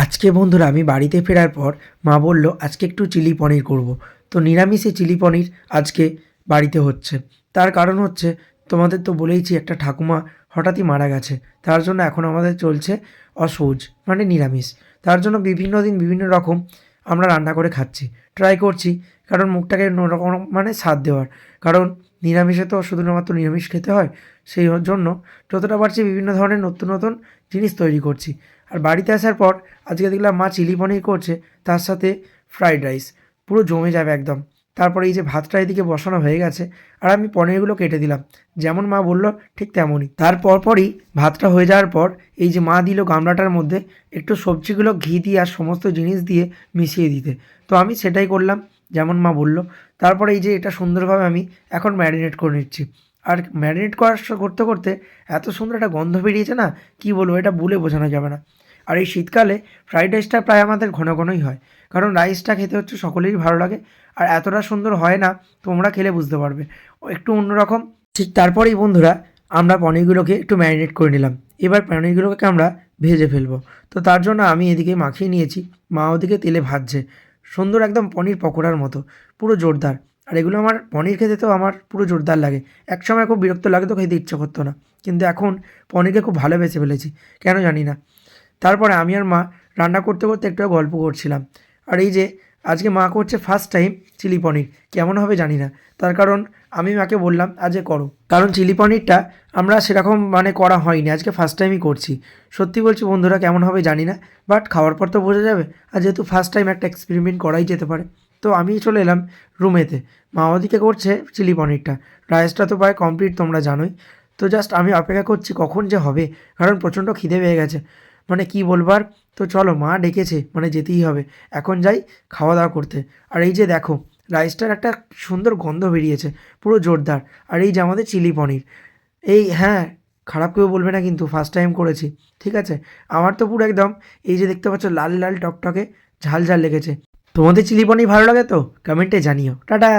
আজকে বন্ধুরা আমি বাড়িতে ফেরার পর মা বলল আজকে একটু চিলি পনির করব। তো নিরামিষে চিলি পনির আজকে বাড়িতে হচ্ছে। তার কারণ হচ্ছে তোমাদের তো বলেইছি একটা ঠাকুমা হঠাৎই মারা গেছে। তার জন্য এখন আমাদের চলছে অসহ্য মানে নিরামিষ। তার জন্য বিভিন্ন দিন বিভিন্ন রকম আমরা রান্না করে খাচ্ছি। ট্রাই করছি কারণ মুখটাকে অন্যরকম মানে স্বাদ দেওয়ার। কারণ নিরামিষে তো শুধুমাত্র নিরামিষ খেতে হয়। সেই জন্য যতটা পারছি বিভিন্ন ধরনের নতুন নতুন জিনিস তৈরি করছি। আর বাড়িতে আসার পর আজকে দেখলাম মা চিলি পনির করছে, তার সাথে ফ্রাইড রাইস। পুরো জমে যাবে একদম। তারপরে এই যে ভাতটা এদিকে বসানো হয়ে গেছে আর আমি পনিরগুলো কেটে দিলাম। যেমন মা বলল ঠিক তেমনই। তার পরপরই ভাতটা হয়ে যাওয়ার পর এই যে মা দিল গামলাটার মধ্যে একটু সবজিগুলো ঘি দিয়ে আর সমস্ত জিনিস দিয়ে মিশিয়ে দিতে। তো আমি সেটাই করলাম যেমন মা বলল। তারপরে এই যে এটা সুন্দরভাবে আমি এখন ম্যারিনেট করে নিচ্ছি। আর ম্যারিনেট করতে করতে এত সুন্দর একটা গন্ধ বেরিয়েছে না, কী বলবো, এটা বলে বোঝানো যাবে না। আর এই শীতকালে ফ্রাইড রাইসটা প্রায় আমাদের ঘন ঘনই হয়, কারণ রাইসটা খেতে হচ্ছে সকলেরই ভালো লাগে। আর এতটা সুন্দর হয় না, তোমরা খেলে বুঝতে পারবে, ও একটু অন্যরকম। ঠিক তারপরেই বন্ধুরা আমরা পনিরগুলোকে একটু ম্যারিনেট করে নিলাম। এবার পনিরগুলোকে আমরা ভেজে ফেলবো। তো তার জন্য আমি এদিকে মাখিয়ে নিয়েছি, মা ওদিকে তেলে ভাজছে সুন্দর একদম পনির পকোড়ার মতো, পুরো জোরদার। আর এগুলো আমার পনির খেতে তো আমার পুরো জোরদার লাগে। একসময় খুব বিরক্ত লাগতো, খেতে ইচ্ছা করতো না, কিন্তু এখন পনিরকে খুব ভালোবেসে ফেলেছি, কেন জানি না। তারপরে আমি আর মা রান্না করতে করতে একটু গল্প করছিলাম। আর এই যে আজকে মা করছে ফার্স্ট টাইম চিলি পনির, কেমন হবে জানি না। তার কারণ আমি মাকে বললাম আজকে করো, কারণ চিলি পনিরটা আমরা সেরকম মানে করা হয়নি, আজকে ফার্স্ট টাইমই করছি। সত্যি বলছি বন্ধুরা, কেমন হবে জানি না, বাট খাওয়ার পর তো বোঝা যাবে। আর যেহেতু ফার্স্ট টাইম একটা এক্সপেরিমেন্ট করাই যেতে পারে। তো আমি চলে এলাম রুমেতে, মা ওদিকে করছে চিলি পনিরটা। রাইসটা তো প্রায় কমপ্লিট, তোমরা জানোই। তো জাস্ট আমি অপেক্ষা করছি কখন যে হবে, কারণ প্রচণ্ড খিদে পেয়ে গেছে, মানে কি বলবার। তো চলো, মা ডেকেছে মানে যেতেই হবে, এখন যাই খাওয়া দাওয়া করতে। আর এই যে দেখো রাইসটার একটা সুন্দর গন্ধ বেরিয়েছে, পুরো জোরদার। আর এই যে আমাদের চিলি পনির, এই হ্যাঁ, খারাপ কেউ বলবে না কিন্তু, ফার্স্ট টাইম করেছি, ঠিক আছে। আমার তো পুরো একদম এই যে দেখতে পাচ্ছ লাল লাল টকটকে ঝাল ঝাল লেগেছে। তোমাদের চিলি পনির ভালো লাগে তো কমেন্টে জানিও। টাটা।